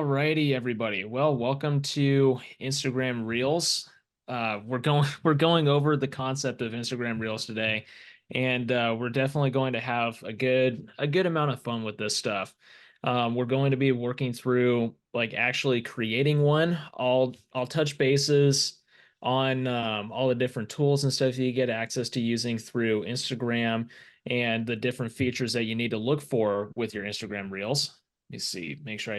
Alrighty, everybody. Well, welcome to Instagram Reels. We're going over the concept of Instagram Reels today, and we're definitely going to have a good amount of fun with this stuff. We're going to be working through like actually creating one. I'll touch bases on all the different tools and stuff you get access to using through Instagram and the different features that you need to look for with your Instagram Reels. Let me see, make sure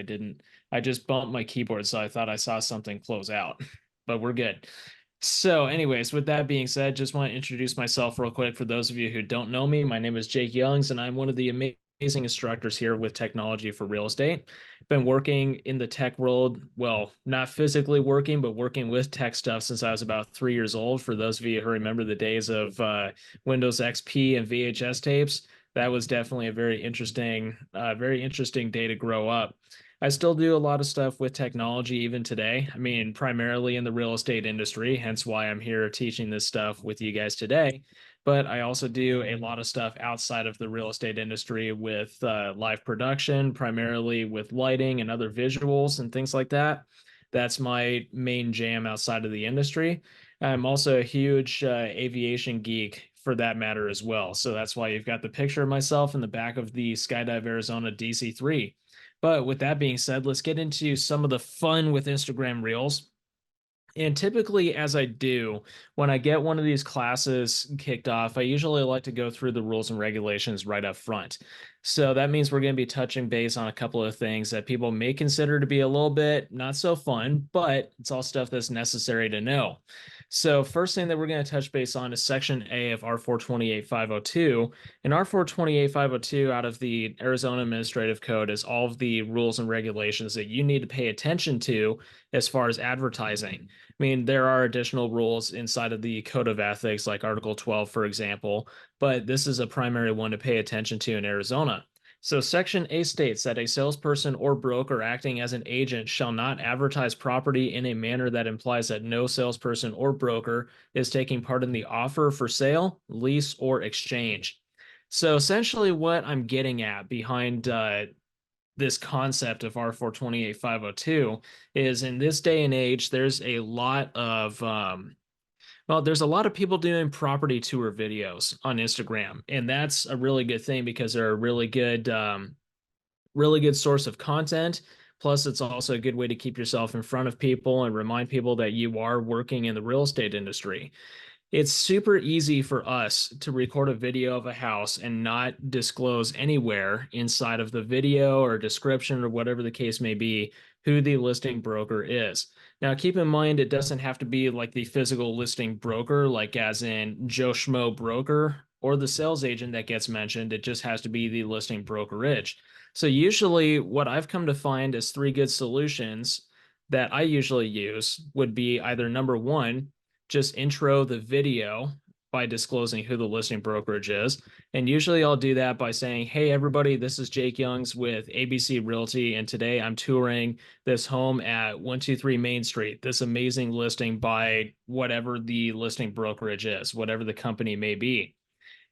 I just bumped my keyboard, so I thought I saw something close out, but we're good. So, anyways, with that being said, just want to introduce myself real quick for those of you who don't know me. My name is Jake Youngs, and I'm one of the amazing instructors here with Technology for Real Estate. Been working in the tech world, well, not physically working, but working with tech stuff since I was about 3 years old. For those of you who remember the days of Windows XP and VHS tapes, that was definitely a very interesting day to grow up. I still do a lot of stuff with technology even today. I mean, primarily in the real estate industry, hence why I'm here teaching this stuff with you guys today. But I also do a lot of stuff outside of the real estate industry with live production, primarily with lighting and other visuals and things like that. That's my main jam outside of the industry. I'm also a huge aviation geek for that matter as well. So that's why you've got the picture of myself in the back of the Skydive Arizona DC-3. But with that being said, let's get into some of the fun with Instagram Reels. And typically, as I do, when I get one of these classes kicked off, I usually like to go through the rules and regulations right up front. So that means we're going to be touching base on a couple of things that people may consider to be a little bit not so fun, but it's all stuff that's necessary to know. So, first thing that we're going to touch base on is Section A of R428502. And R428502 out of the Arizona Administrative Code is all of the rules and regulations that you need to pay attention to as far as advertising. I mean, there are additional rules inside of the Code of Ethics, like Article 12, for example, but this is a primary one to pay attention to in Arizona. So, Section A states that a salesperson or broker acting as an agent shall not advertise property in a manner that implies that no salesperson or broker is taking part in the offer for sale, lease, or exchange. So, essentially, what I'm getting at behind this concept of R428502 is in this day and age, there's a lot of there's a lot of people doing property tour videos on Instagram, and that's a really good thing because they're a really good source of content. Plus, it's also a good way to keep yourself in front of people and remind people that you are working in the real estate industry. It's super easy for us to record a video of a house and not disclose anywhere inside of the video or description or whatever the case may be who the listing broker is. Now, keep in mind, it doesn't have to be like the physical listing broker, like as in Joe Schmo broker or the sales agent that gets mentioned. It just has to be the listing brokerage. So, usually, what I've come to find is three good solutions that I usually use would be either number one, just intro the video by disclosing who the listing brokerage is. And usually I'll do that by saying, hey, everybody, this is Jake Youngs with ABC Realty. And today I'm touring this home at 123 Main Street, this amazing listing by whatever the listing brokerage is, whatever the company may be,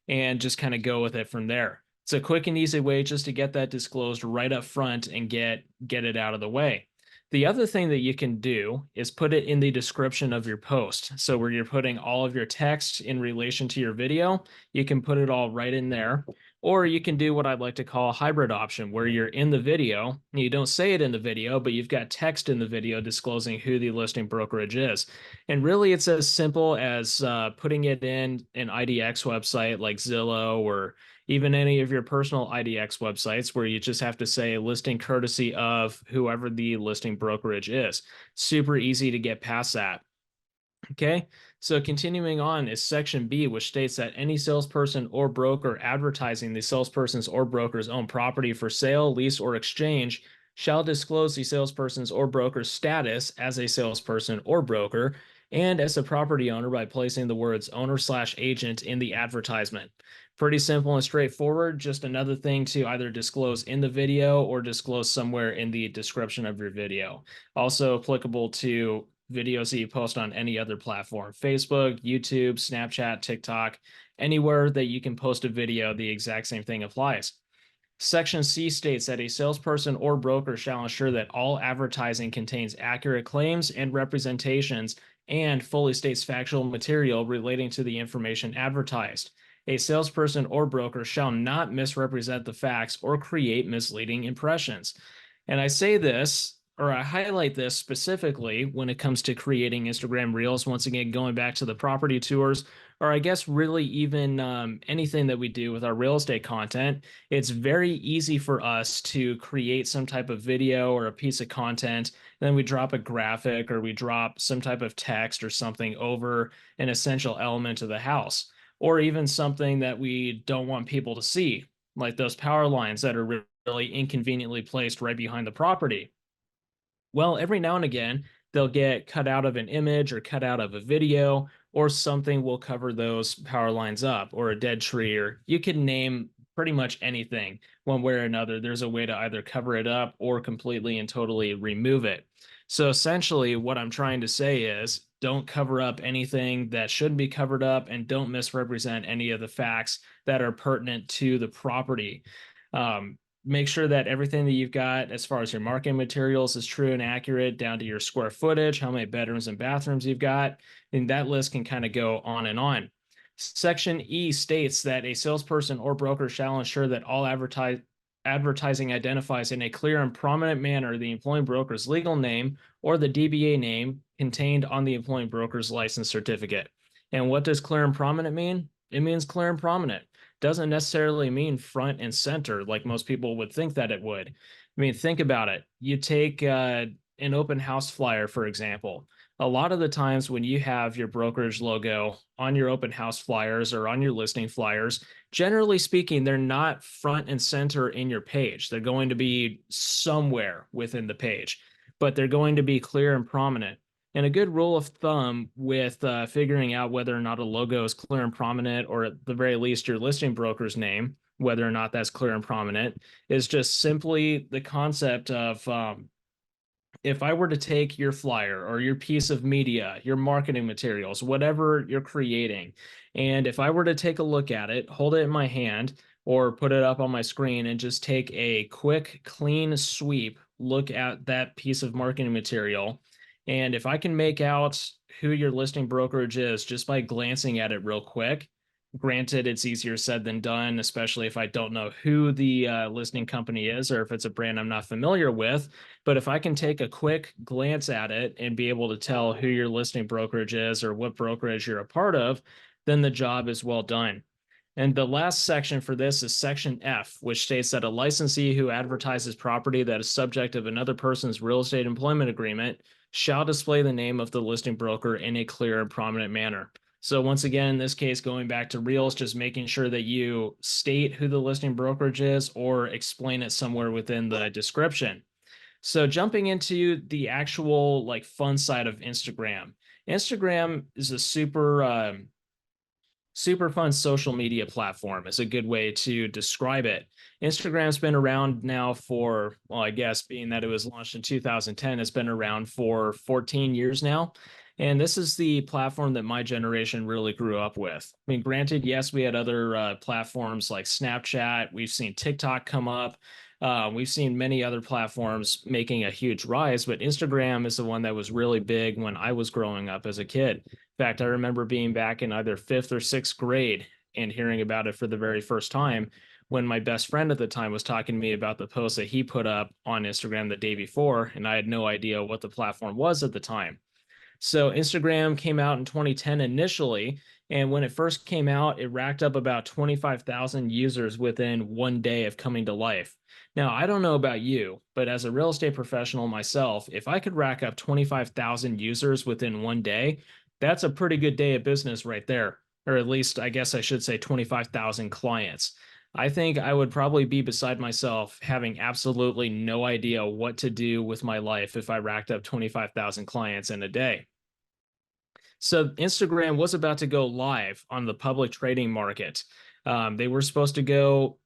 and just kind of go with it from there. It's a quick and easy way just to get that disclosed right up front and get it out of the way. The other thing that you can do is put it in the description of your post. So where you're putting all of your text in relation to your video, you can put it all right in there. Or you can do what I'd like to call a hybrid option, where you're in the video, and you don't say it in the video, but you've got text in the video disclosing who the listing brokerage is. And really, it's as simple as putting it in an IDX website like Zillow or even any of your personal IDX websites where you just have to say listing courtesy of whoever the listing brokerage is. Super easy to get past that. Okay, so continuing on is Section B, which states that any salesperson or broker advertising the salesperson's or broker's own property for sale, lease, or exchange shall disclose the salesperson's or broker's status as a salesperson or broker and as a property owner by placing the words owner/agent in the advertisement. Pretty simple and straightforward. Just another thing to either disclose in the video or disclose somewhere in the description of your video. Also applicable to videos that you post on any other platform, Facebook, YouTube, Snapchat, TikTok, anywhere that you can post a video, the exact same thing applies. Section C states that a salesperson or broker shall ensure that all advertising contains accurate claims and representations and fully states factual material relating to the information advertised. A salesperson or broker shall not misrepresent the facts or create misleading impressions. And I say this, or I highlight this specifically when it comes to creating Instagram Reels. Once again, going back to the property tours, or I guess really even anything that we do with our real estate content, it's very easy for us to create some type of video or a piece of content. Then we drop a graphic or we drop some type of text or something over an essential element of the house, or even something that we don't want people to see, like those power lines that are really inconveniently placed right behind the property. Well, every now and again, they'll get cut out of an image or cut out of a video, or something will cover those power lines up, or a dead tree, or you can name pretty much anything one way or another. There's a way to either cover it up or completely and totally remove it. So essentially, what I'm trying to say is don't cover up anything that shouldn't be covered up, and don't misrepresent any of the facts that are pertinent to the property. Make sure that everything that you've got as far as your marketing materials is true and accurate, down to your square footage, how many bedrooms and bathrooms you've got, and that list can kind of go on and on. Section E states that a salesperson or broker shall ensure that all advertising identifies in a clear and prominent manner the employing broker's legal name or the DBA name contained on the employing broker's license certificate. And what does clear and prominent mean? It means clear and prominent. Doesn't necessarily mean front and center like most people would think that it would. I mean, think about it. You take an open house flyer, for example. A lot of the times when you have your brokerage logo on your open house flyers or on your listing flyers, generally speaking, they're not front and center in your page. They're going to be somewhere within the page, but they're going to be clear and prominent. And a good rule of thumb with figuring out whether or not a logo is clear and prominent, or at the very least your listing broker's name, whether or not that's clear and prominent, is just simply the concept of if I were to take your flyer or your piece of media, your marketing materials, whatever you're creating, and if I were to take a look at it, hold it in my hand, or put it up on my screen and just take a quick, clean sweep, look at that piece of marketing material, and if I can make out who your listing brokerage is just by glancing at it real quick, granted, it's easier said than done, especially if I don't know who the listing company is or if it's a brand I'm not familiar with. But if I can take a quick glance at it and be able to tell who your listing brokerage is or what brokerage you're a part of, then the job is well done. And the last section for this is section F, which states that a licensee who advertises property that is subject of another person's real estate employment agreement shall display the name of the listing broker in a clear and prominent manner. So once again, in this case, going back to Reels, just making sure that you state who the listing brokerage is or explain it somewhere within the description. So jumping into the actual like fun side of Instagram. Instagram is a super fun social media platform is a good way to describe it. Instagram's been around now for, well, I guess being that it was launched in 2010, it's been around for 14 years now. And this is the platform that my generation really grew up with. I mean, granted, yes, we had other platforms like Snapchat. We've seen TikTok come up. We've seen many other platforms making a huge rise, but Instagram is the one that was really big when I was growing up as a kid. In fact, I remember being back in either fifth or sixth grade and hearing about it for the very first time when my best friend at the time was talking to me about the post that he put up on Instagram the day before, and I had no idea what the platform was at the time. So Instagram came out in 2010 initially, and when it first came out, it racked up about 25,000 users within one day of coming to life. Now, I don't know about you, but as a real estate professional myself, if I could rack up 25,000 users within one day, that's a pretty good day of business right there. Or at least, I guess I should say 25,000 clients. I think I would probably be beside myself having absolutely no idea what to do with my life if I racked up 25,000 clients in a day. So Instagram was about to go live on the public trading market. They were supposed to go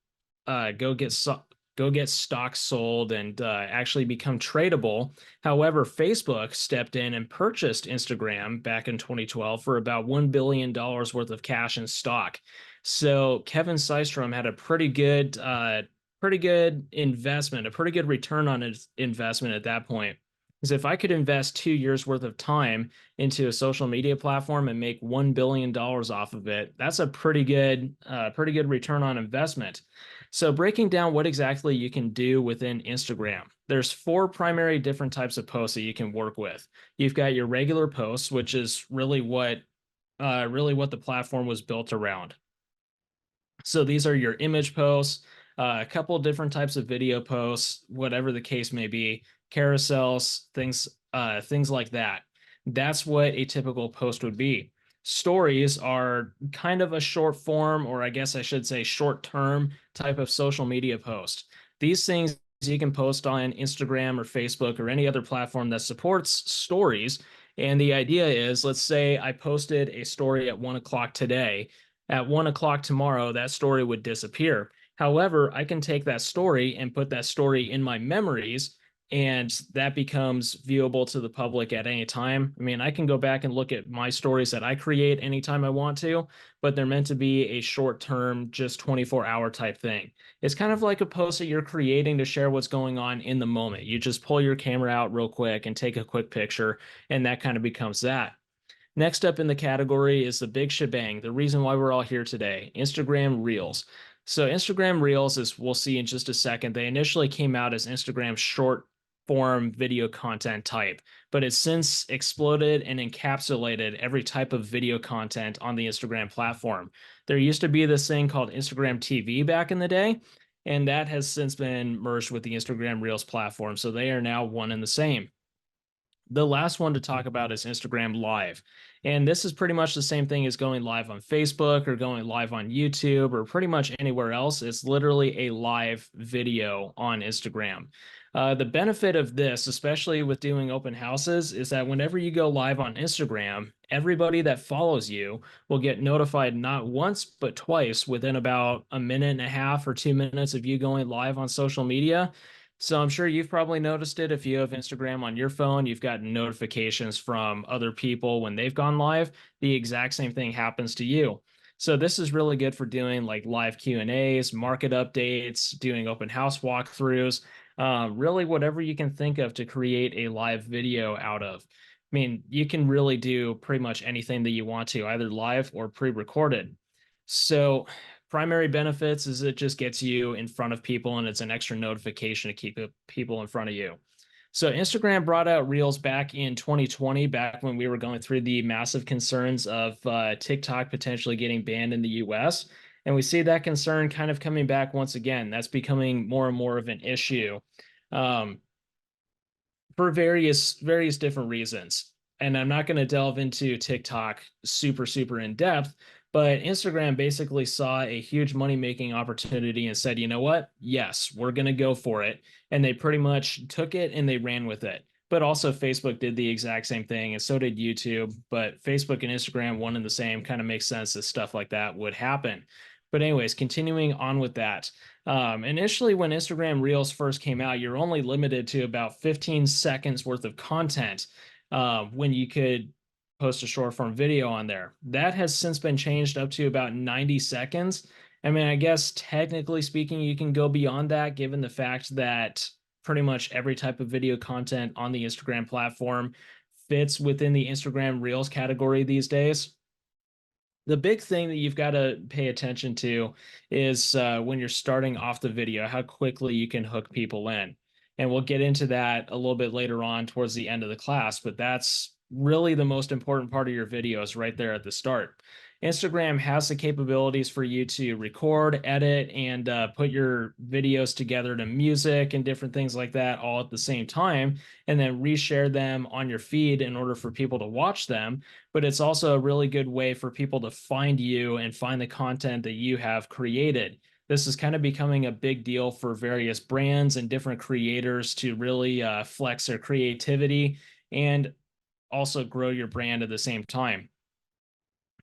get stocks sold and actually become tradable. However, Facebook stepped in and purchased Instagram back in 2012 for about $1 billion worth of cash in stock. So Kevin Systrom had a pretty good investment, a pretty good return on its investment at that point. Because if I could invest 2 years worth of time into a social media platform and make $1 billion off of it, that's a pretty good return on investment. So breaking down what exactly you can do within Instagram, there's four primary different types of posts that you can work with. You've got your regular posts, which is really what the platform was built around. So these are your image posts, a couple different types of video posts, whatever the case may be, carousels, things like that. That's what a typical post would be. Stories are kind of a short form, or I guess I should say short term type of social media post. These things you can post on Instagram or Facebook or any other platform that supports stories. And the idea is, let's say I posted a story at 1 o'clock today. At 1 o'clock tomorrow, that story would disappear. However, I can take that story and put that story in my memories, and that becomes viewable to the public at any time. I mean, I can go back and look at my stories that I create anytime I want to, but they're meant to be a short term, just 24-hour type thing. It's kind of like a post that you're creating to share what's going on in the moment. You just pull your camera out real quick and take a quick picture, and that kind of becomes that. Next up in the category is the big shebang, the reason why we're all here today, Instagram Reels. So Instagram Reels, as we'll see in just a second, they initially came out as Instagram's short form video content type, but it's since exploded and encapsulated every type of video content on the Instagram platform. There used to be this thing called Instagram TV back in the day, and that has since been merged with the Instagram Reels platform. So they are now one and the same. The last one to talk about is Instagram Live. And this is pretty much the same thing as going live on Facebook or going live on YouTube or pretty much anywhere else. It's literally a live video on Instagram. The benefit of this, especially with doing open houses, is that whenever you go live on Instagram, everybody that follows you will get notified not once, but twice within about a minute and a half or 2 minutes of you going live on social media. So I'm sure you've probably noticed it. If you have Instagram on your phone, you've gotten notifications from other people when they've gone live. The exact same thing happens to you. So this is really good for doing like live Q&As, market updates, doing open house walkthroughs, really whatever you can think of to create a live video out of. I mean, you can really do pretty much anything that you want to, either live or pre-recorded. So primary benefits is it just gets you in front of people and it's an extra notification to keep people in front of you. So Instagram brought out Reels back in 2020, back when we were going through the massive concerns of TikTok potentially getting banned in the US. And we see that concern kind of coming back once again. That's becoming more and more of an issue um, for various different reasons. And I'm not going to delve into TikTok super in depth, but Instagram basically saw a huge money making opportunity and said, you know what? Yes, we're going to go for it. And they pretty much took it and they ran with it. But also, Facebook did the exact same thing, and so did YouTube. But Facebook and Instagram, one and the same, kind of makes sense that stuff like that would happen. But, anyways, continuing on with that. Initially, when Instagram Reels first came out, you're only limited to about 15 seconds worth of content when you could post a short form video on there. That has since been changed up to about 90 seconds. I mean, I guess technically speaking, you can go beyond that given the fact that pretty much every type of video content on the Instagram platform fits within the Instagram Reels category these days. The big thing that you've got to pay attention to is when you're starting off the video, how quickly you can hook people in. And we'll get into that a little bit later on towards the end of the class, but that's really the most important part of your videos right there at the start. Instagram has the capabilities for you to record, edit, and put your videos together to music and different things like that all at the same time, and then reshare them on your feed in order for people to watch them. But it's also a really good way for people to find you and find the content that you have created. This is kind of becoming a big deal for various brands and different creators to really flex their creativity and also grow your brand at the same time.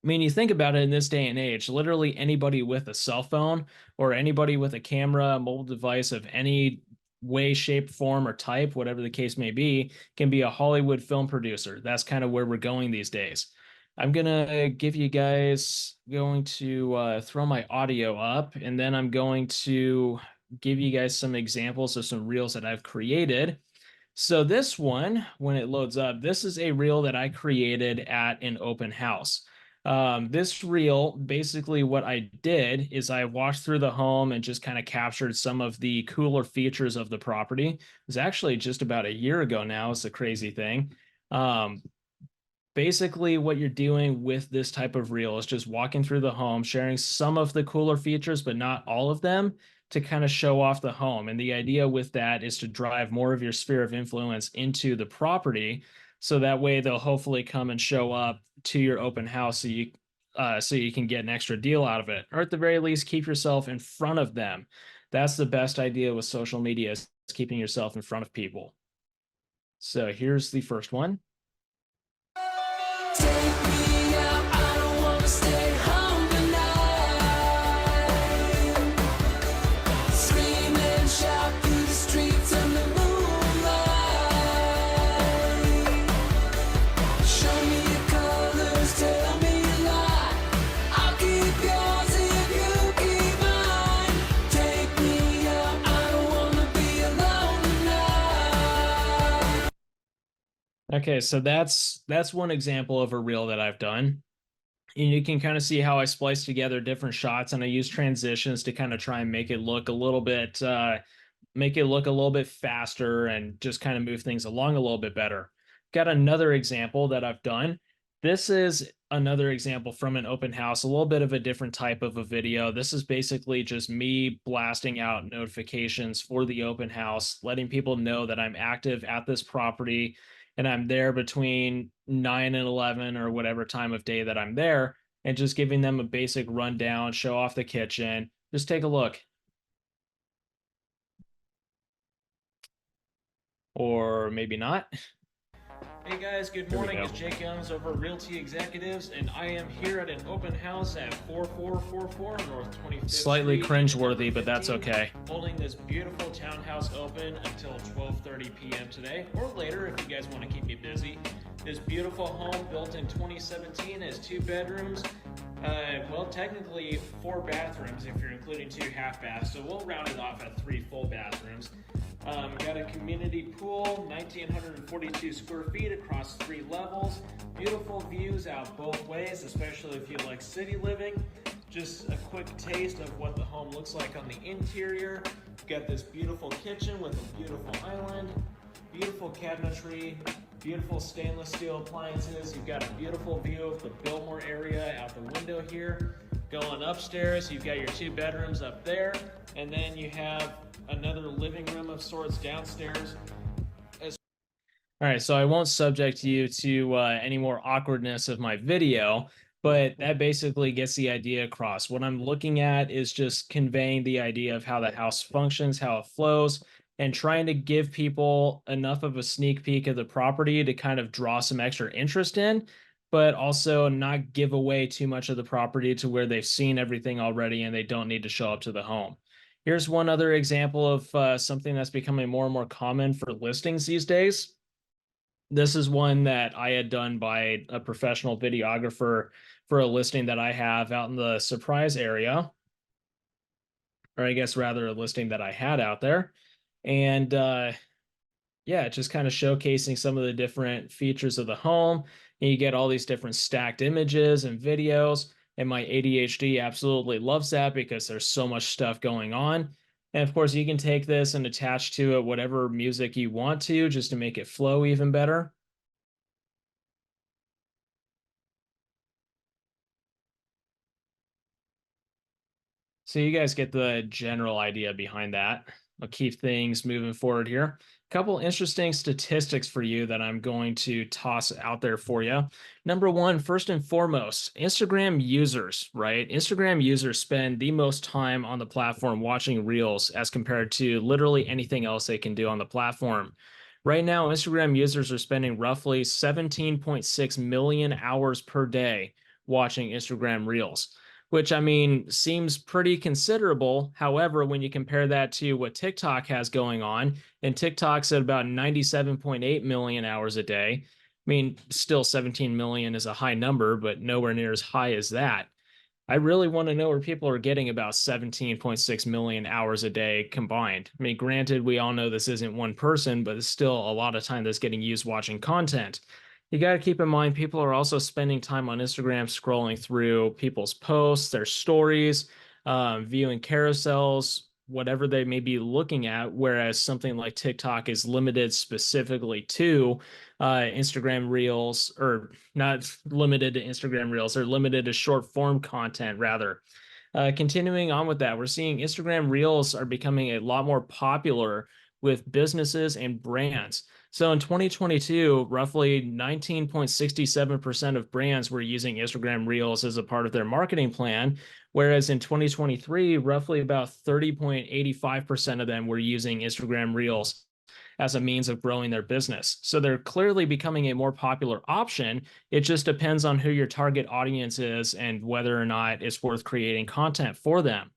I mean, you think about it in this day and age, literally anybody with a cell phone or anybody with a camera, a mobile device of any way, shape, form, or type, whatever the case may be, can be a Hollywood film producer. That's kind of where we're going these days. I'm gonna give you guys going to throw my audio up, and then I'm going to give you guys some examples of some reels that I've created. So this one, when it loads up, this is a reel that I created at an open house. This reel, basically what I did is I walked through the home and just kind of captured some of the cooler features of the property. It was actually just about a year ago now, it's a crazy thing. Basically what you're doing with this type of reel is just walking through the home, sharing some of the cooler features, but not all of them, to kind of show off the home. And the idea with that is to drive more of your sphere of influence into the property. So that way they'll hopefully come and show up to your open house so you can get an extra deal out of it. Or at the very least, keep yourself in front of them. That's the best idea with social media, is keeping yourself in front of people. So here's the first one. Take me out, I don't wanna stay home tonight. Scream and shout through the streets in the moonlight. Show me your colors, tell me a lie. I'll keep yours if you keep mine. Take me out, I don't wanna be alone tonight. Okay, so that's one example of a reel that I've done. And you can kind of see how I splice together different shots, and I use transitions to kind of try and make it look a little bit faster and just kind of move things along a little bit better. Got another example that I've done. This is another example from an open house, a little bit of a different type of a video. This is basically just me blasting out notifications for the open house, letting people know that I'm active at this property and I'm there between 9 and 11 or whatever time of day that I'm there, and just giving them a basic rundown, show off the kitchen. Just take a look. Or maybe not. Hey guys, good morning. It's Jake Youngs over at Realty Executives, and I am here at an open house at 4444 North 25th Slightly cringeworthy, but that's okay. Holding this beautiful townhouse open until 12:30 p.m. today, or later if you guys want to keep me busy. This beautiful home, built in 2017, has 2 bedrooms. Well, technically 4 bathrooms if you're including 2 half baths, so we'll round it off at 3 full bathrooms. Got a community pool, 1,942 square feet across 3 levels. Beautiful views out both ways, especially if you like city living. Just a quick taste of what the home looks like on the interior. Got this beautiful kitchen with a beautiful island, beautiful cabinetry, beautiful stainless steel appliances. You've got a beautiful view of the Biltmore area out the window here. Going upstairs, you've got your 2 bedrooms up there, and then you have another living room of sorts downstairs. All right, so I won't subject you to any more awkwardness of my video, but that basically gets the idea across. What I'm looking at is just conveying the idea of how the house functions, how it flows, and trying to give people enough of a sneak peek of the property to kind of draw some extra interest in, but also not give away too much of the property to where they've seen everything already and they don't need to show up to the home. Here's one other example of something that's becoming more and more common for listings these days. This is one that I had done by a professional videographer for a listing that I have out in the Surprise area, or I guess rather a listing that I had out there. And yeah, just kind of showcasing some of the different features of the home. And you get all these different stacked images and videos. And my ADHD absolutely loves that because there's so much stuff going on. And of course, you can take this and attach to it whatever music you want to, just to make it flow even better. So you guys get the general idea behind that. I'll keep things moving forward here. A couple interesting statistics for you that I'm going to toss out there for you. Number one, first and foremost, Instagram users, right? Instagram users spend the most time on the platform watching Reels as compared to literally anything else they can do on the platform. Right now, Instagram users are spending roughly 17.6 million hours per day watching Instagram Reels, which I mean seems pretty considerable. However, when you compare that to what TikTok has going on, and TikTok's at about 97.8 million hours a day. I mean, still 17 million is a high number, but nowhere near as high as that. I really want to know where people are getting about 17.6 million hours a day combined. I mean, granted, we all know this isn't one person, but it's still a lot of time that's getting used watching content. You got to keep in mind, people are also spending time on Instagram scrolling through people's posts, their stories, viewing carousels, whatever they may be looking at. Whereas something like TikTok is limited specifically to Instagram Reels, or not limited to Instagram Reels, they're limited to short form content rather. Continuing on with that, we're seeing Instagram Reels are becoming a lot more popular with businesses and brands. So in 2022, roughly 19.67% of brands were using Instagram Reels as a part of their marketing plan, whereas in 2023, roughly about 30.85% of them were using Instagram Reels as a means of growing their business. So they're clearly becoming a more popular option. It just depends on who your target audience is and whether or not it's worth creating content for them.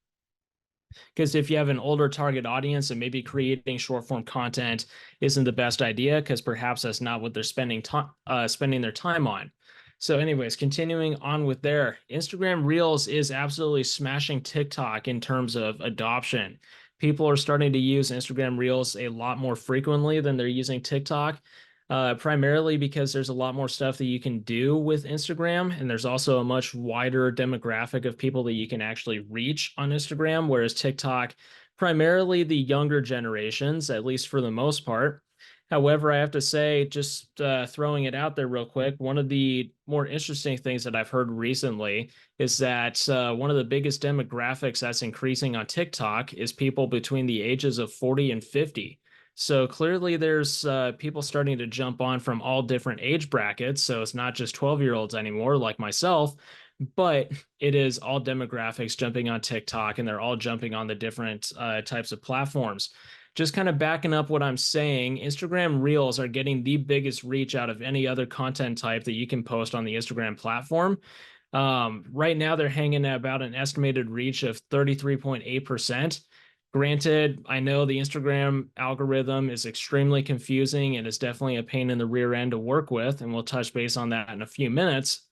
Because if you have an older target audience and maybe creating short form content isn't the best idea, because perhaps that's not what they're spending their time on. So, anyways, continuing on with there, Instagram Reels is absolutely smashing TikTok in terms of adoption. People are starting to use Instagram Reels a lot more frequently than they're using TikTok, primarily because there's a lot more stuff that you can do with Instagram. And there's also a much wider demographic of people that you can actually reach on Instagram, whereas TikTok, primarily the younger generations, at least for the most part. However, I have to say, just throwing it out there real quick, one of the more interesting things that I've heard recently is that one of the biggest demographics that's increasing on TikTok is people between the ages of 40 and 50. So clearly, there's people starting to jump on from all different age brackets. So it's not just 12-year-olds anymore, like myself, but it is all demographics jumping on TikTok, and they're all jumping on the different types of platforms. Just kind of backing up what I'm saying, Instagram Reels are getting the biggest reach out of any other content type that you can post on the Instagram platform. Right now, they're hanging at about an estimated reach of 33.8%. Granted, I know the Instagram algorithm is extremely confusing and is definitely a pain in the rear end to work with, and we'll touch base on that in a few minutes.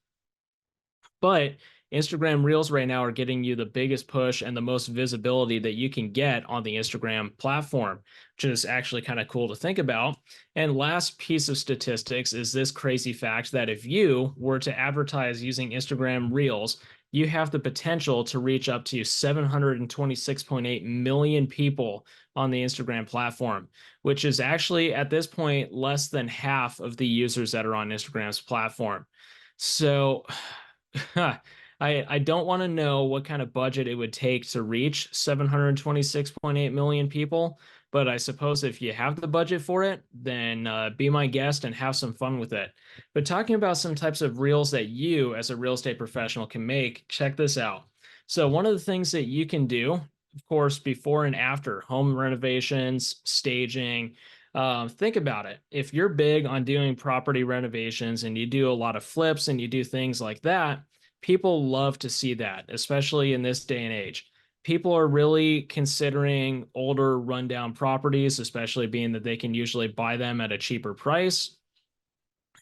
But Instagram Reels right now are getting you the biggest push and the most visibility that you can get on the Instagram platform, which is actually kind of cool to think about. And last piece of statistics is this crazy fact that if you were to advertise using Instagram Reels, you have the potential to reach up to 726.8 million people on the Instagram platform, which is actually at this point less than half of the users that are on Instagram's platform. So I don't want to know what kind of budget it would take to reach 726.8 million people, but I suppose if you have the budget for it, then be my guest and have some fun with it. But talking about some types of reels that you, as a real estate professional, can make, check this out. So, one of the things that you can do, of course, before and after home renovations, staging, think about it. If you're big on doing property renovations and you do a lot of flips and you do things like that, people love to see that, especially in this day and age. People are really considering older rundown properties, especially being that they can usually buy them at a cheaper price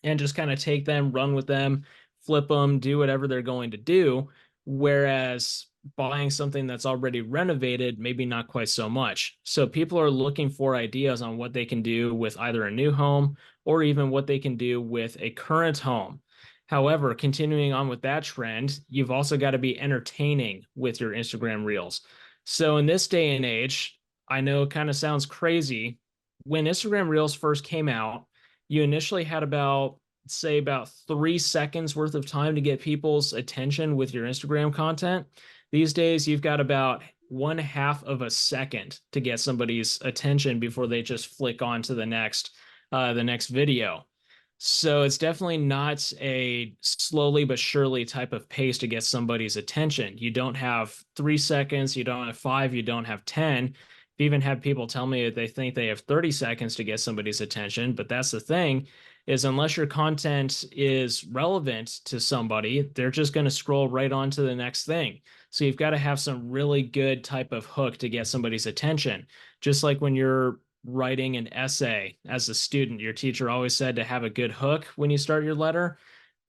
and just kind of take them, run with them, flip them, do whatever they're going to do. Whereas buying something that's already renovated, maybe not quite so much. So people are looking for ideas on what they can do with either a new home or even what they can do with a current home. However, continuing on with that trend, you've also got to be entertaining with your Instagram Reels. So in this day and age, I know it kind of sounds crazy. When Instagram Reels first came out, you initially had about, say, about 3 seconds worth of time to get people's attention with your Instagram content. These days, you've got about 1/2 of a second to get somebody's attention before they just flick on to the next video. So it's definitely not a slowly but surely type of pace to get somebody's attention. You don't have 3 seconds, you don't have 5, you don't have 10. I've even had people tell me that they think they have 30 seconds to get somebody's attention. But that's the thing, is unless your content is relevant to somebody, they're just going to scroll right on to the next thing. So you've got to have some really good type of hook to get somebody's attention. Just like when you're writing an essay as a student, your teacher always said to have a good hook when you start your letter.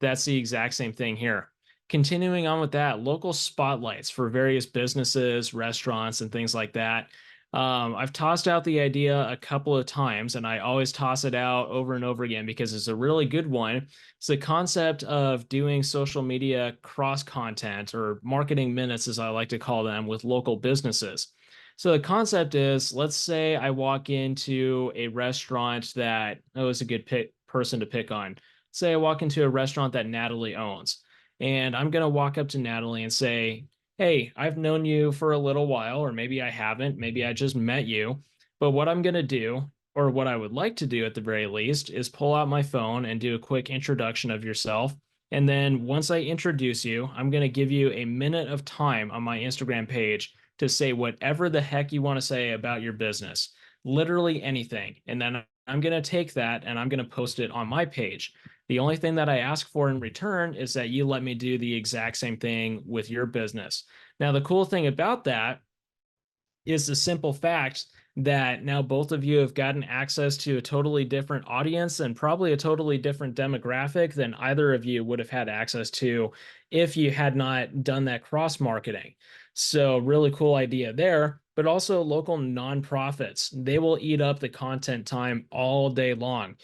That's the exact same thing here. continuing on with that, local spotlights for various businesses, restaurants, and things like that. I've tossed out the idea a couple of times, and I always toss it out over and over again because it's a really good one. It's the concept of doing social media cross content or marketing minutes, as I like to call them, with local businesses. So the concept is, let's say I walk into a restaurant that, oh, it's a good person to pick on. Say I walk into a restaurant that Natalie owns, and I'm going to walk up to Natalie and say, hey, I've known you for a little while, or maybe I haven't, maybe I just met you. But what I'm going to do, or what I would like to do at the very least, is pull out my phone and do a quick introduction of yourself. And then once I introduce you, I'm going to give you a minute of time on my Instagram page to say whatever the heck you want to say about your business, literally anything. And then I'm going to take that and I'm going to post it on my page. The only thing that I ask for in return is that you let me do the exact same thing with your business. Now, the cool thing about that is the simple fact that now both of you have gotten access to a totally different audience and probably a totally different demographic than either of you would have had access to if you had not done that cross marketing. So, really cool idea there. But also, local nonprofits, they will eat up the content time all day long.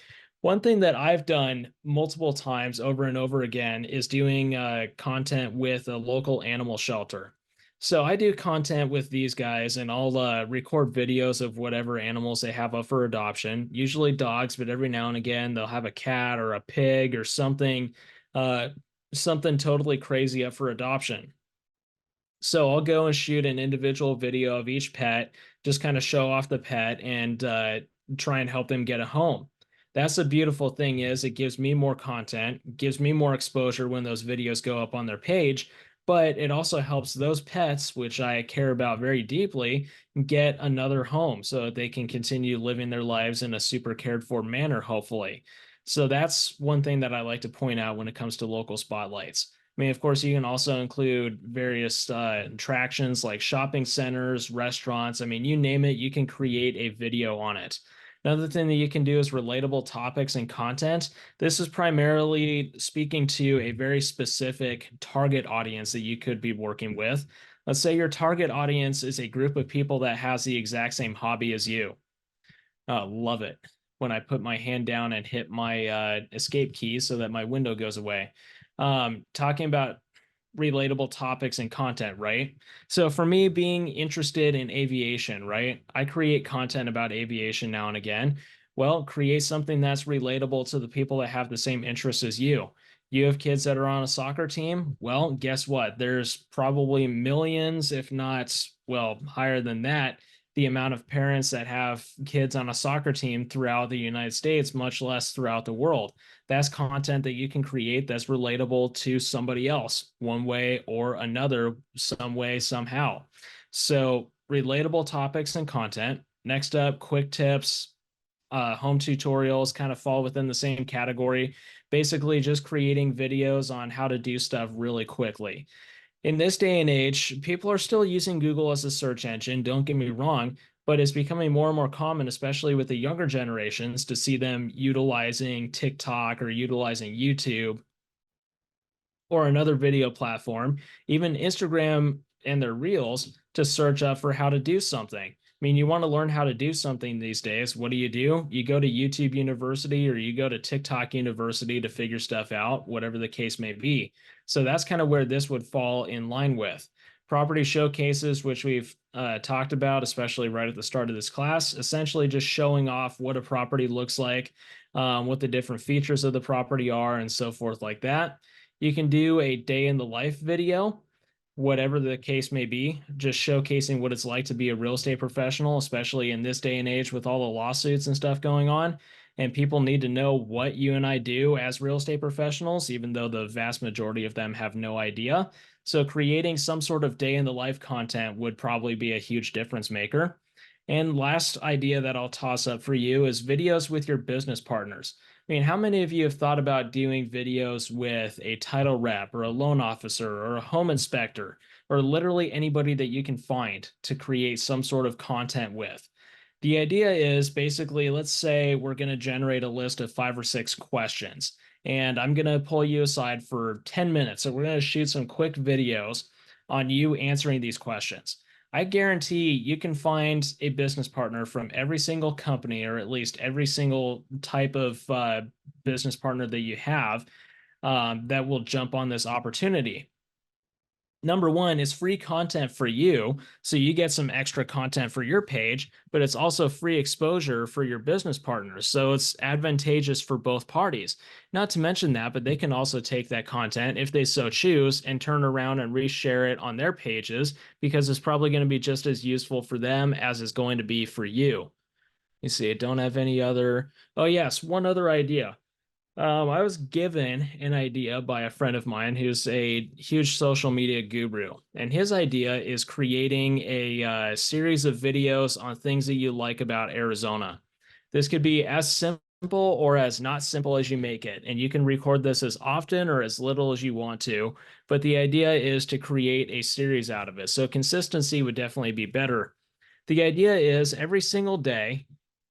One thing that I've done multiple times over and over again is doing content with a local animal shelter. So I do content with these guys, and I'll record videos of whatever animals they have up for adoption, usually dogs, but every now and again they'll have a cat or a pig or something, uh, something totally crazy up for adoption. So I'll go and shoot an individual video of each pet, just kind of show off the pet and try and help them get a home. That's the beautiful thing is it gives me more content, gives me more exposure when those videos go up on their page, but it also helps those pets, which I care about very deeply, get another home so that they can continue living their lives in a super cared for manner, hopefully. So that's one thing that I like to point out when it comes to local spotlights. I mean, of course, you can also include various attractions like shopping centers, restaurants. I mean, you name it, you can create a video on it. Another thing that you can do is relatable topics and content. This is primarily speaking to a very specific target audience that you could be working with. Let's say your target audience is a group of people that has the exact same hobby as you. Love it when I put my hand down and hit my escape key so that my window goes away. Talking about relatable topics and content, right? So for me, being interested in aviation, right? I create content about aviation now and again. Well, create something that's relatable to the people that have the same interests as you. You have kids that are on a soccer team. Well, guess what? There's probably millions, if not, well, higher than that, the amount of parents that have kids on a soccer team throughout the United States, much less throughout the world. That's content that you can create that's relatable to somebody else, one way or another, some way, somehow. So, relatable topics and content. Next up, quick tips, home tutorials kind of fall within the same category. Basically, just creating videos on how to do stuff really quickly. In this day and age, people are still using Google as a search engine, don't get me wrong, but it's becoming more and more common, especially with the younger generations, to see them utilizing TikTok or utilizing YouTube or another video platform, even Instagram and their reels to search up for how to do something. I mean, you want to learn how to do something these days. What do? You go to YouTube University or you go to TikTok University to figure stuff out, whatever the case may be. So that's kind of where this would fall in line with. Property showcases, which we've talked about, especially right at the start of this class, essentially just showing off what a property looks like, what the different features of the property are, and so forth like that. You can do a day in the life video, whatever the case may be, just showcasing what it's like to be a real estate professional, especially in this day and age with all the lawsuits and stuff going on. And people need to know what you and I do as real estate professionals, even though the vast majority of them have no idea. So creating some sort of day in the life content would probably be a huge difference maker. And last idea that I'll toss up for you is videos with your business partners. I mean, how many of you have thought about doing videos with a title rep or a loan officer or a home inspector or literally anybody that you can find to create some sort of content with? The idea is basically, let's say we're going to generate a list of 5 or 6 questions. and I'm going to pull you aside for 10 minutes. So we're going to shoot some quick videos on you answering these questions. I guarantee you can find a business partner from every single company, or at least every single type of business partner that you have, that will jump on this opportunity. Number one is free content for you. So you get some extra content for your page, but it's also free exposure for your business partners. So it's advantageous for both parties. Not to mention that, but they can also take that content if they so choose and turn around and reshare it on their pages, because it's probably going to be just as useful for them as it's going to be for you. You see, I don't have any other. Oh, yes, one other idea. I was given an idea by a friend of mine who's a huge social media guru, and his idea is creating a series of videos on things that you like about Arizona. This could be as simple or as not simple as you make it, and you can record this as often or as little as you want to, but the idea is to create a series out of it. So consistency would definitely be better. The idea is every single day,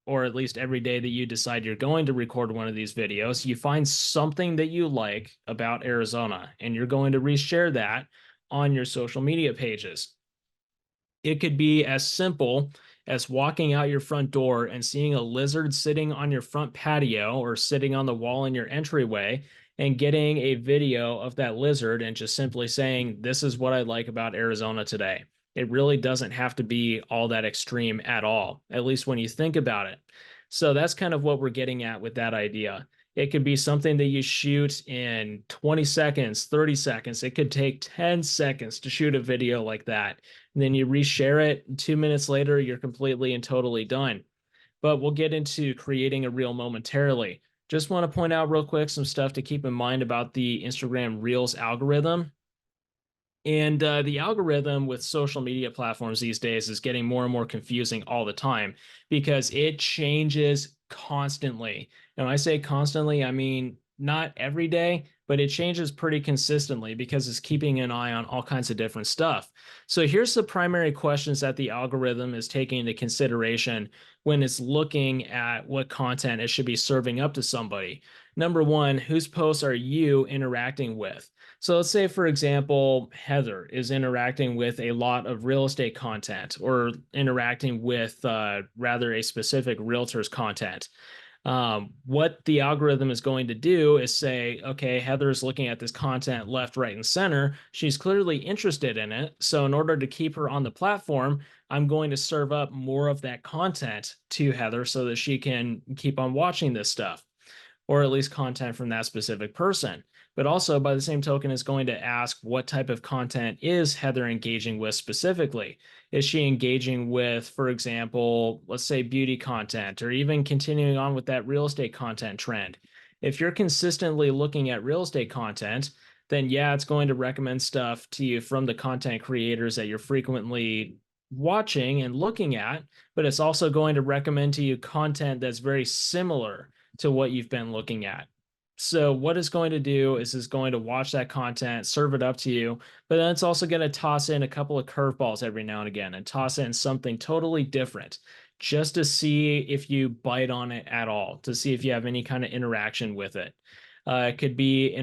or at least every day that you decide you're going to record one of these videos, you find something that you like about Arizona and you're going to reshare that on your social media pages. It could be as simple as walking out your front door and seeing a lizard sitting on your front patio or sitting on the wall in your entryway and getting a video of that lizard and just simply saying, "This is what I like about Arizona today." It really doesn't have to be all that extreme at all, at least when you think about it. So that's kind of what we're getting at with that idea. It could be something that you shoot in 20 seconds, 30 seconds. It could take 10 seconds to shoot a video like that. And then you reshare it. 2 minutes later, you're completely and totally done. But we'll get into creating a reel momentarily. Just want to point out real quick some stuff to keep in mind about the Instagram Reels algorithm. And the algorithm with social media platforms these days is getting more and more confusing all the time because it changes constantly. And when I say constantly, I mean not every day, but it changes pretty consistently because it's keeping an eye on all kinds of different stuff. So here's the primary questions that the algorithm is taking into consideration when it's looking at what content it should be serving up to somebody. Number one, whose posts are you interacting with? So let's say, for example, Heather is interacting with a lot of real estate content or interacting with rather a specific realtor's content. What the algorithm is going to do is say, okay, Heather's looking at this content left, right, and center. She's clearly interested in it. So in order to keep her on the platform, I'm going to serve up more of that content to Heather so that she can keep on watching this stuff, or at least content from that specific person. But also, by the same token, is going to ask what type of content is Heather engaging with specifically? Is she engaging with, for example, let's say beauty content, or even continuing on with that real estate content trend? If you're consistently looking at real estate content, then yeah, it's going to recommend stuff to you from the content creators that you're frequently watching and looking at, but it's also going to recommend to you content that's very similar to what you've been looking at. So what it's going to do is going to watch that content, serve it up to you, but then it's also going to toss in a couple of curveballs every now and again and toss in something totally different just to see if you bite on it at all, to see if you have any kind of interaction with it. It could be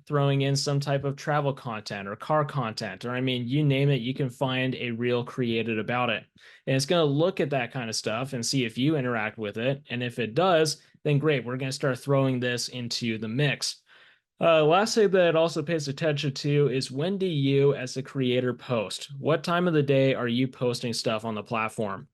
throwing in some type of travel content or car content, or I mean, you name it, you can find a reel created about it. And it's going to look at that kind of stuff and see if you interact with it. And if it does, then great, we're going to start throwing this into the mix. Last thing that it also pays attention to is, when do you as a creator post? What time of the day are you posting stuff on the platform?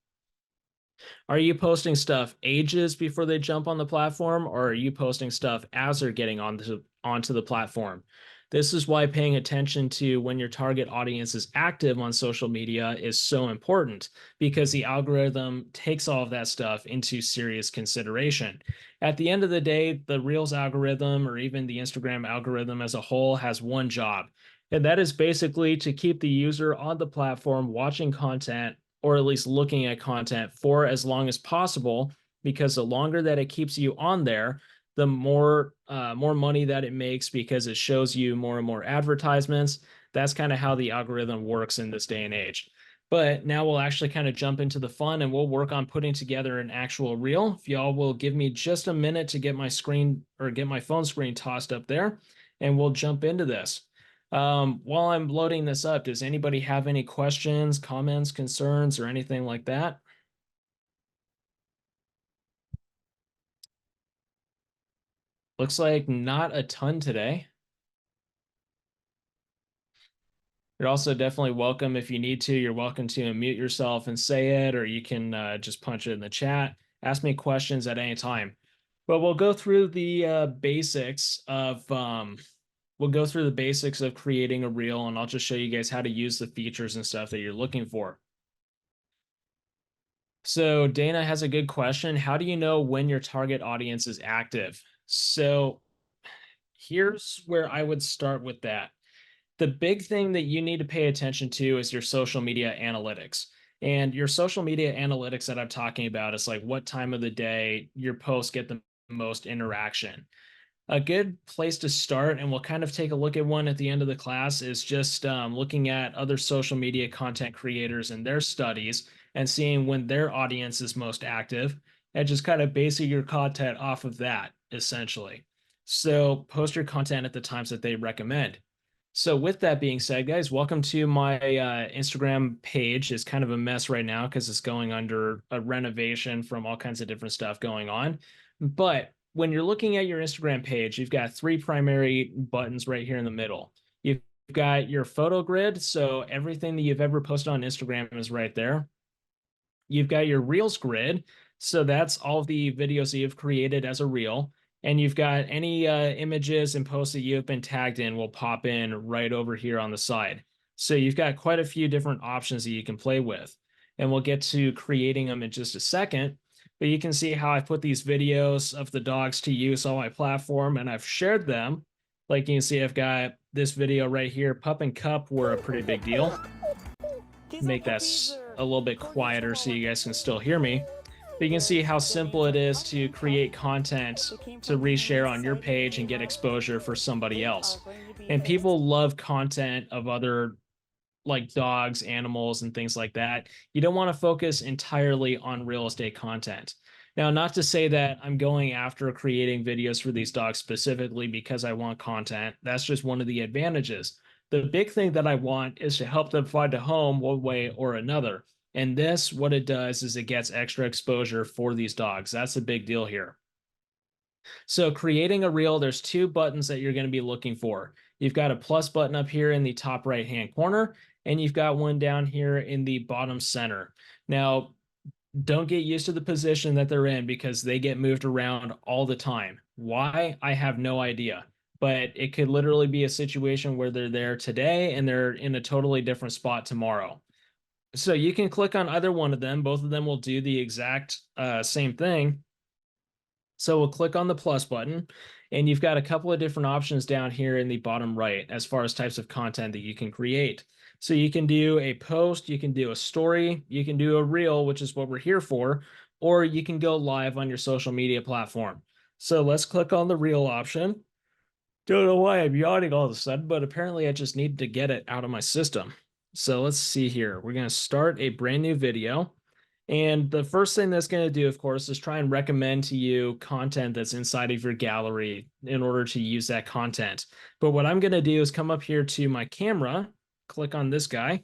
Are you posting stuff ages before they jump on the platform, or are you posting stuff as they're getting onto the platform? This is why paying attention to when your target audience is active on social media is so important, because the algorithm takes all of that stuff into serious consideration. At the end of the day, the Reels algorithm, or even the Instagram algorithm as a whole, has one job, and that is basically to keep the user on the platform watching content, or at least looking at content, for as long as possible, because the longer that it keeps you on there, the more money that it makes, because it shows you more and more advertisements. That's kind of how the algorithm works in this day and age. But now we'll actually kind of jump into the fun and we'll work on putting together an actual reel. If y'all will give me just a minute to get my screen or get my phone screen tossed up there, and we'll jump into this. While I'm loading this up, does anybody have any questions, comments, concerns, or anything like that? Looks like not a ton today. You're also definitely welcome if you need to. You're welcome to unmute yourself and say it, or you can just punch it in the chat. Ask me questions at any time. But we'll go through the basics of creating a reel, and I'll just show you guys how to use the features and stuff that you're looking for. So Dana has a good question. How do you know when your target audience is active? So here's where I would start with that. The big thing that you need to pay attention to is your social media analytics. And your social media analytics that I'm talking about is like what time of the day your posts get the most interaction. A good place to start, and we'll kind of take a look at one at the end of the class, is just looking at other social media content creators and their studies and seeing when their audience is most active and just kind of basing your content off of that, essentially. So post your content at the times that they recommend. So with that being said, guys, welcome to my Instagram page. It's kind of a mess right now because it's going under a renovation from all kinds of different stuff going on. But when you're looking at your Instagram page, you've got three primary buttons right here in the middle. You've got your photo grid, so everything that you've ever posted on Instagram is right there. You've got your Reels grid, so that's all the videos that you've created as a reel. And you've got any images and posts that you've been tagged in will pop in right over here on the side. So you've got quite a few different options that you can play with. And we'll get to creating them in just a second. But you can see how I've put these videos of the dogs to use on my platform and I've shared them. Like you can see, I've got this video right here. Pup and Cup were a pretty big deal. Make that a little bit quieter so you guys can still hear me. But you can see how simple it is to create content to reshare on your page and get exposure for somebody else. And people love content of other like dogs, animals, and things like that. You don't want to focus entirely on real estate content. Now, not to say that I'm going after creating videos for these dogs specifically because I want content. That's just one of the advantages. The big thing that I want is to help them find a home one way or another. And this, what it does is it gets extra exposure for these dogs. That's a big deal here. So creating a reel, there's two buttons that you're going to be looking for. You've got a plus button up here in the top right-hand corner, and you've got one down here in the bottom center. Now, don't get used to the position that they're in because they get moved around all the time. Why? I have no idea. But it could literally be a situation where they're there today and they're in a totally different spot tomorrow. So you can click on either one of them. Both of them will do the exact same thing. So we'll click on the plus button, and you've got a couple of different options down here in the bottom right as far as types of content that you can create. So you can do a post, you can do a story, you can do a reel, which is what we're here for, or you can go live on your social media platform. So let's click on the reel option. Don't know why I'm yawning all of a sudden, but apparently I just need to get it out of my system. So let's see here. We're going to start a brand new video. And the first thing that's going to do, of course, is try and recommend to you content that's inside of your gallery in order to use that content. But what I'm going to do is come up here to my camera, click on this guy,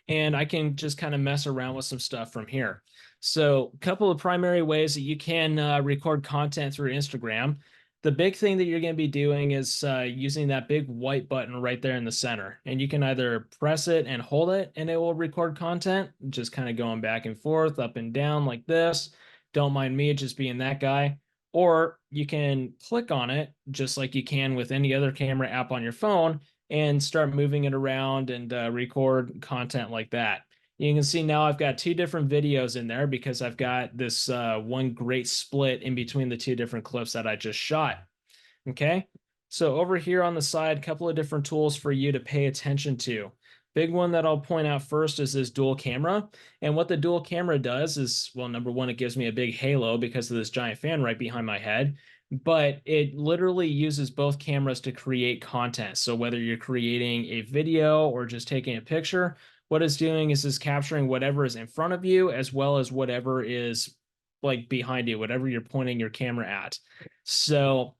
and I can just kind of mess around with some stuff from here. So a couple of primary ways that you can record content through Instagram. The big thing that you're going to be doing is using that big white button right there in the center. And you can either press it and hold it and it will record content, just kind of going back and forth, up and down like this. Don't mind me just being that guy. Or you can click on it just like you can with any other camera app on your phone and start moving it around and record content like that. You can see now I've got two different videos in there because I've got this one great split in between the two different clips that I just shot. Okay, so over here on the side, a couple of different tools for you to pay attention to. Big one that I'll point out first is this dual camera. And what the dual camera does is, well, number one, it gives me a big halo because of this giant fan right behind my head. But it literally uses both cameras to create content. So whether you're creating a video or just taking a picture, what it's doing is capturing whatever is in front of you as well as whatever is like behind you, whatever you're pointing your camera at. So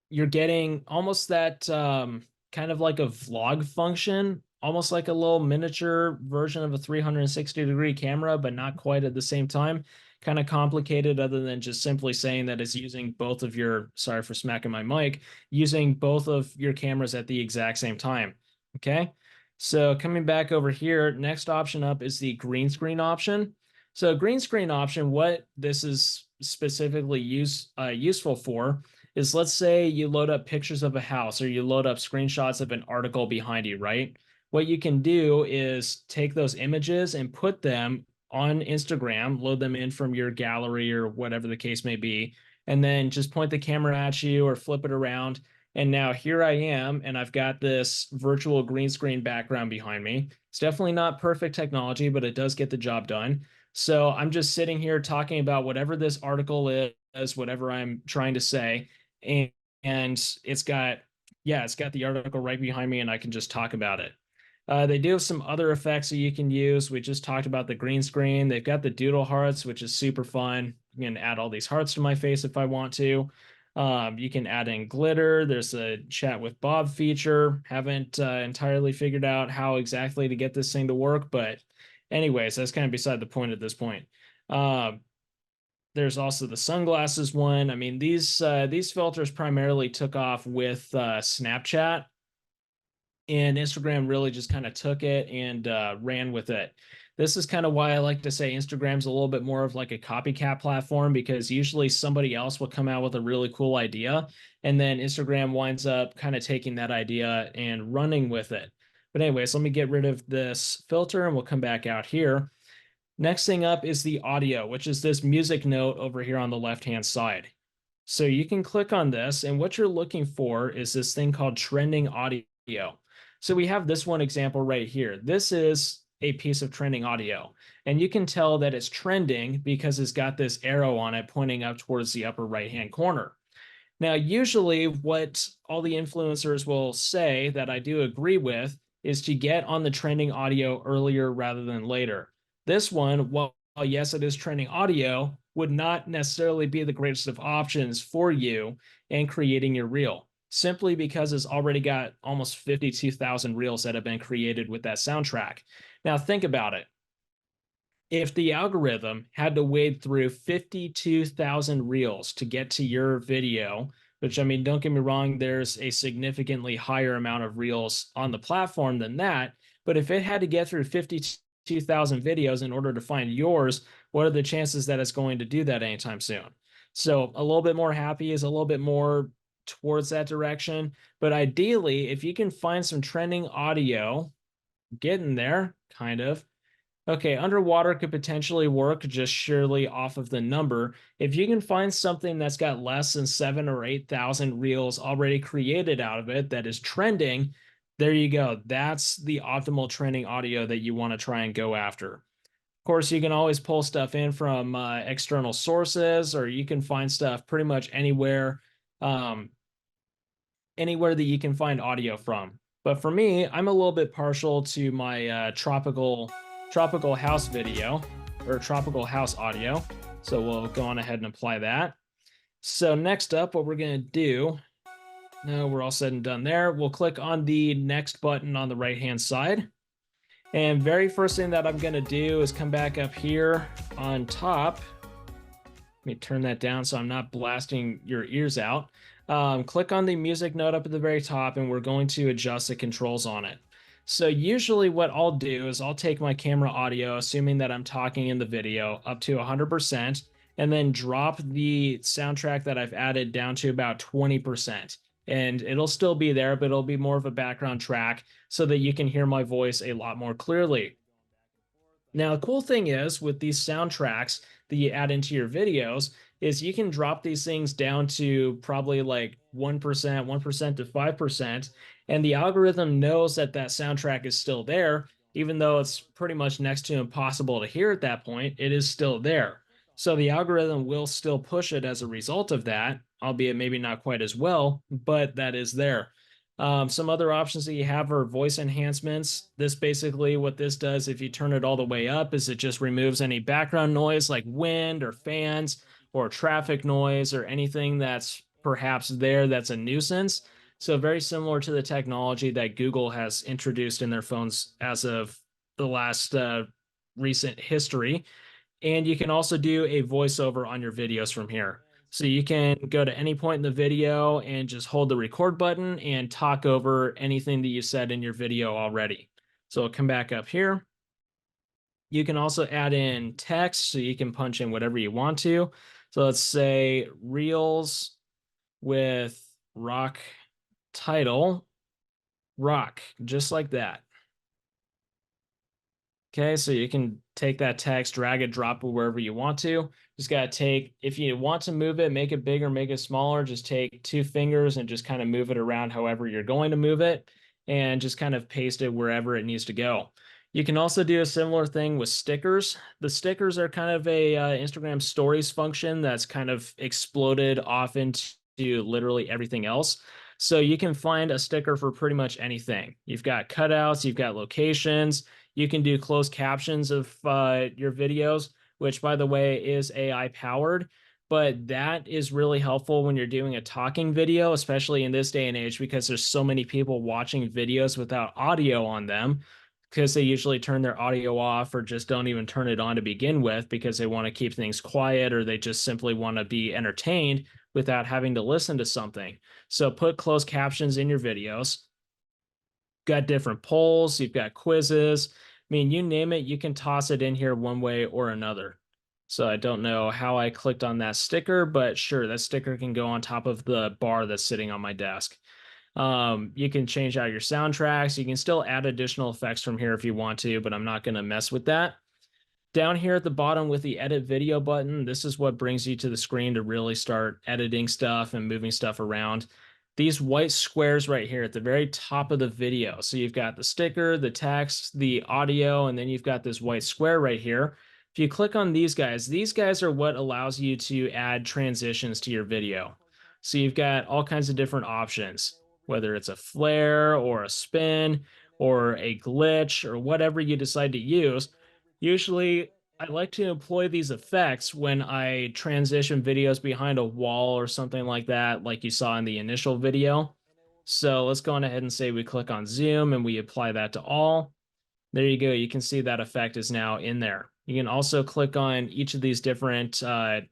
you're getting almost that kind of like a vlog function, almost like a little miniature version of a 360-degree camera, but not quite at the same time. Kind of complicated, other than just simply saying that it's using both of your, sorry for smacking my mic, using both of your cameras at the exact same time. Okay. So coming back over here, next option up is the green screen option. So green screen option, what this is specifically useful for is, let's say you load up pictures of a house or you load up screenshots of an article behind you, right? What you can do is take those images and put them on Instagram, load them in from your gallery or whatever the case may be, and then just point the camera at you or flip it around. And now here I am, and I've got this virtual green screen background behind me. It's definitely not perfect technology, but it does get the job done. So I'm just sitting here talking about whatever this article is, whatever I'm trying to say. And it's got, yeah, it's got the article right behind me, and I can just talk about it. They do have some other effects that you can use. We just talked about the green screen. They've got the doodle hearts, which is super fun. You can add all these hearts to my face if I want to. You can add in glitter. There's a chat with Bob feature. Haven't entirely figured out how exactly to get this thing to work, but anyways, that's kind of beside the point at this point. There's also the sunglasses one. I mean, these filters primarily took off with Snapchat, and Instagram really just kind of took it and ran with it. This is kind of why I like to say Instagram's a little bit more of like a copycat platform, because usually somebody else will come out with a really cool idea, and then Instagram winds up kind of taking that idea and running with it. But anyways, let me get rid of this filter and we'll come back out here. Next thing up is the audio, which is this music note over here on the left-hand side. So you can click on this, and what you're looking for is this thing called trending audio. So we have this one example right here. This is a piece of trending audio, and you can tell that it's trending because it's got this arrow on it pointing up towards the upper right-hand corner. Now, usually what all the influencers will say that I do agree with is to get on the trending audio earlier rather than later. This one, while yes, it is trending audio, would not necessarily be the greatest of options for you in creating your reel, simply because it's already got almost 52,000 reels that have been created with that soundtrack. Now, think about it. If the algorithm had to wade through 52,000 reels to get to your video, which, I mean, don't get me wrong, there's a significantly higher amount of reels on the platform than that. But if it had to get through 52,000 videos in order to find yours, what are the chances that it's going to do that anytime soon? So a little bit more happy is a little bit more towards that direction. But ideally, if you can find some trending audio, getting there, kind of. Okay, underwater could potentially work just surely off of the number. If you can find something that's got less than 7,000 or 8,000 reels already created out of it that is trending, there you go. That's the optimal trending audio that you want to try and go after. Of course, you can always pull stuff in from external sources, or you can find stuff pretty much anywhere, anywhere that you can find audio from. But for me, I'm a little bit partial to my tropical house video, or tropical house audio. So we'll go on ahead and apply that. So next up, what we're going to do, now we're all said and done there, we'll click on the next button on the right-hand side. And very first thing that I'm going to do is come back up here on top. Let me turn that down so I'm not blasting your ears out. Click on the music note up at the very top, and we're going to adjust the controls on it. So usually what I'll do is I'll take my camera audio, assuming that I'm talking in the video, up to 100%, and then drop the soundtrack that I've added down to about 20%. And it'll still be there, but it'll be more of a background track so that you can hear my voice a lot more clearly. Now, the cool thing is with these soundtracks that you add into your videos is you can drop these things down to probably like 1%, 1% to 5%. And the algorithm knows that that soundtrack is still there, even though it's pretty much next to impossible to hear at that point, it is still there. So the algorithm will still push it as a result of that, albeit maybe not quite as well, but that is there. Some other options that you have are voice enhancements. This basically, what this does, if you turn it all the way up, is it just removes any background noise like wind or fans or traffic noise or anything that's perhaps there that's a nuisance. So, very similar to the technology that Google has introduced in their phones as of the last recent history. And you can also do a voiceover on your videos from here. So you can go to any point in the video and just hold the record button and talk over anything that you said in your video already. So I'll come back up here. You can also add in text, so you can punch in whatever you want to. So let's say Reels with rock title, rock, just like that. Okay, so you can take that text, drag it, drop it wherever you want to. Just got to take, if you want to move it, make it bigger, make it smaller, just take 2 fingers and just kind of move it around however you're going to move it and just kind of paste it wherever it needs to go. You can also do a similar thing with stickers. The stickers are kind of a Instagram stories function that's kind of exploded off into literally everything else. So you can find a sticker for pretty much anything. You've got cutouts, you've got locations, you can do closed captions of your videos, which, by the way, is AI powered. But that is really helpful when you're doing a talking video, especially in this day and age, because there's so many people watching videos without audio on them because they usually turn their audio off or just don't even turn it on to begin with because they want to keep things quiet or they just simply want to be entertained without having to listen to something. So put closed captions in your videos. Got different polls, you've got quizzes. I mean, you name it, you can toss it in here one way or another. So I don't know how I clicked on that sticker, but sure, that sticker can go on top of the bar that's sitting on my desk. You can change out your soundtracks. You can still add additional effects from here if you want to, but I'm not going to mess with that. Down here at the bottom with the edit video button, this is what brings you to the screen to really start editing stuff and moving stuff around. These white squares right here at the very top of the video. So you've got the sticker, the text, the audio, and then you've got this white square right here. If you click on these guys are what allows you to add transitions to your video. So you've got all kinds of different options, whether it's a flare or a spin or a glitch or whatever you decide to use. Usually, I like to employ these effects when I transition videos behind a wall or something like that, like you saw in the initial video. So let's go on ahead and say we click on zoom and we apply that to all. There you go. You can see that effect is now in there. You can also click on each of these different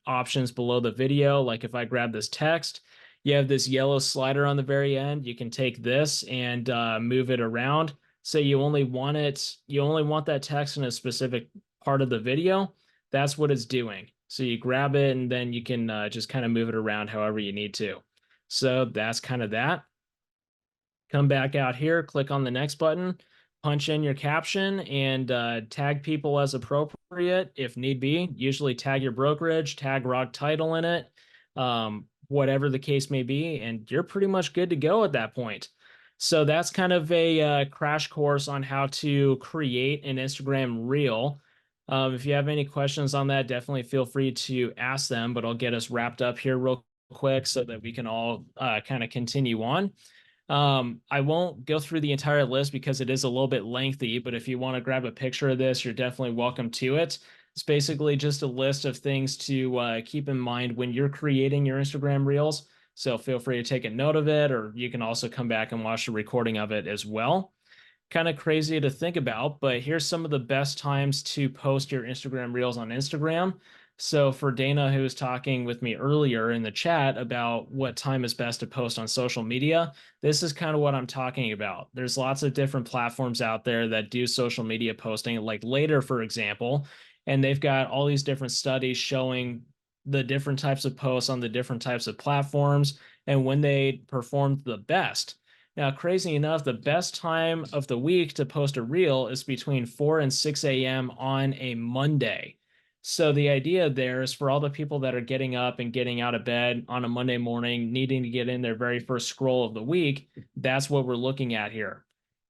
options below the video. Like if I grab this text, you have this yellow slider on the very end. You can take this and move it around. Say you only want that text in a specific part of the video. That's what it's doing. So you grab it and then you can just kind of move it around however you need to. So that's kind of that. Come back out here, click on the next button, punch in your caption and tag people as appropriate if need be. Usually tag your brokerage, tag rock title in it, whatever the case may be, and you're pretty much good to go at that point. So that's kind of a crash course on how to create an Instagram reel. If you have any questions on that, definitely feel free to ask them, but I'll get us wrapped up here real quick so that we can all kind of continue on. I won't go through the entire list because it is a little bit lengthy, but if you want to grab a picture of this, you're definitely welcome to it. It's basically just a list of things to keep in mind when you're creating your Instagram reels. So feel free to take a note of it, or you can also come back and watch the recording of it as well. Kind of crazy to think about, but here's some of the best times to post your Instagram reels on Instagram. So for Dana, who was talking with me earlier in the chat about what time is best to post on social media, this is kind of what I'm talking about. There's lots of different platforms out there that do social media posting, like Later, for example, and they've got all these different studies showing the different types of posts on the different types of platforms and when they performed the best. Now, crazy enough, the best time of the week to post a reel is between 4 and 6 a.m. on a Monday. So the idea there is for all the people that are getting up and getting out of bed on a Monday morning, needing to get in their very first scroll of the week, that's what we're looking at here.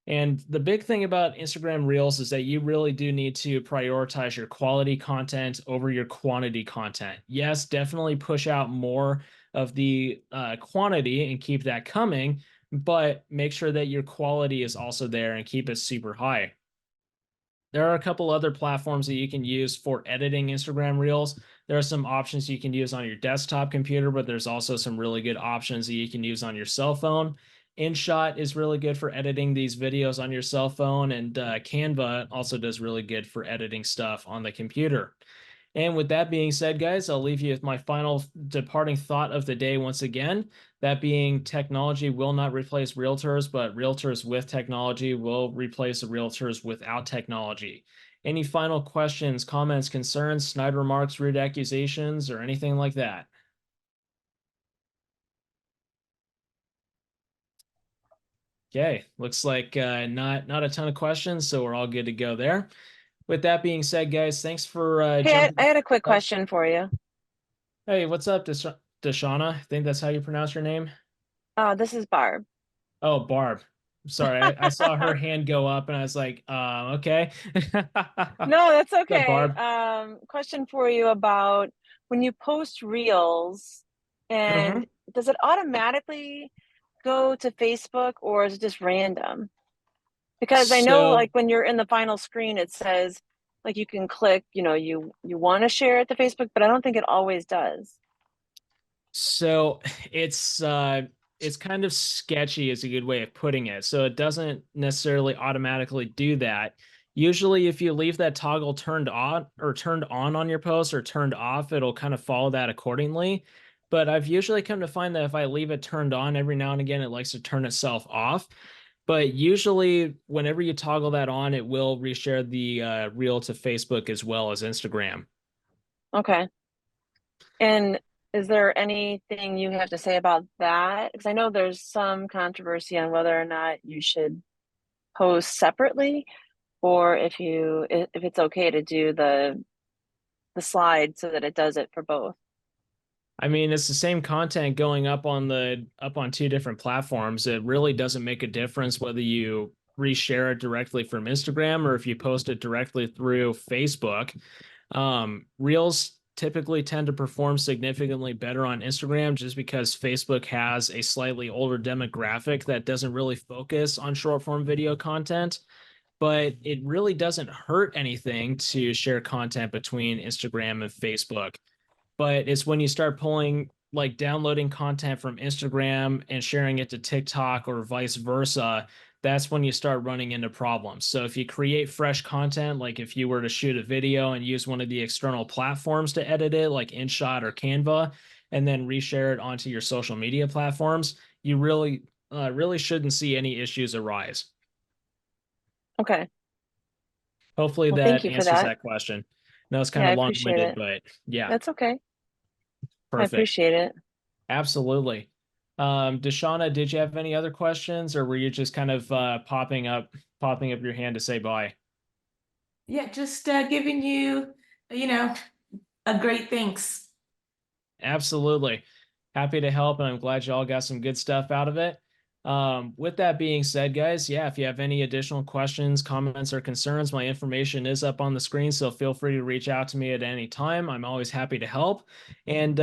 And the big thing about Instagram Reels is that you really do need to prioritize your quality content over your quantity content. Yes, definitely push out more of the quantity and keep that coming, but make sure that your quality is also there and keep it super high. There are a couple other platforms that you can use for editing Instagram Reels. There are some options you can use on your desktop computer, but there's also some really good options that you can use on your cell phone. InShot is really good for editing these videos on your cell phone, and Canva also does really good for editing stuff on the computer. And with that being said, guys, I'll leave you with my final departing thought of the day once again. That being, technology will not replace realtors, but realtors with technology will replace realtors without technology. Any final questions, comments, concerns, snide remarks, rude accusations, or anything like that? Okay, looks like not a ton of questions, so we're all good to go there. With that being said, guys, thanks for Hey, I jumping. had a quick question for you. Hey, what's up, Deshauna? I think that's how you pronounce your name. This is Barb. Oh, Barb. Sorry, I saw her hand go up and I was like, okay. No, that's What's up, okay. Barb? Question for you about when you post reels, Hmm. and does it automatically go to Facebook or is it just random? Because I know So, like when you're in the final screen, it says like you can click, you want to share it to Facebook, but I don't think it always does. so it's kind of sketchy is a good way of putting it. So it doesn't necessarily automatically do that. Usually if you leave that toggle turned on your post or turned off, it'll kind of follow that accordingly. But I've usually come to find that if I leave it turned on every now and again, it likes to turn itself off. But usually whenever you toggle that on, it will reshare the reel to Facebook as well as Instagram. Okay. And is there anything you have to say about that? Because I know there's some controversy on whether or not you should post separately or if it's okay to do the slide so that it does it for both. I mean, it's the same content going up on two different platforms. It really doesn't make a difference whether you reshare it directly from Instagram or if you post it directly through Facebook. Reels typically tend to perform significantly better on Instagram just because Facebook has a slightly older demographic that doesn't really focus on short form video content. But it really doesn't hurt anything to share content between Instagram and Facebook, but it's when you start pulling like downloading content from Instagram and sharing it to TikTok or vice versa, that's when you start running into problems. So if you create fresh content, like if you were to shoot a video and use one of the external platforms to edit it, like InShot or Canva, and then reshare it onto your social media platforms, you really shouldn't see any issues arise. Okay. Hopefully Well, thank that you for answers that. that question. No, it's Yeah, kind I of appreciate long-winded, it. but yeah, That's okay. I perfect. appreciate it. Absolutely. Deshauna, did you have any other questions, or were you just kind of popping up your hand to say bye? Yeah, just giving you, you know, a great thanks. Absolutely. Happy to help, and I'm glad you all got some good stuff out of it. With that being said, guys, yeah, if you have any additional questions, comments, or concerns, my information is up on the screen, so feel free to reach out to me at any time. I'm always happy to help. And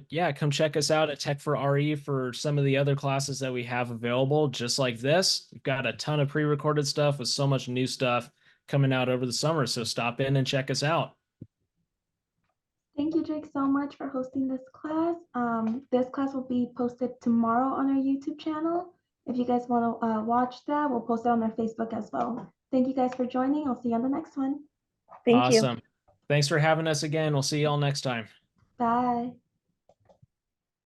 yeah, come check us out at Tech for RE for some of the other classes that we have available, just like this. We've got a ton of pre-recorded stuff with so much new stuff coming out over the summer, so stop in and check us out. Thank you, Jake, so much for hosting this class. This class will be posted tomorrow on our YouTube channel. If you guys want to watch that, we'll post it on our Facebook as well. Thank you guys for joining. I'll see you on the next one. Thank you. Awesome. Thanks for having us again. We'll see you all next time. Bye.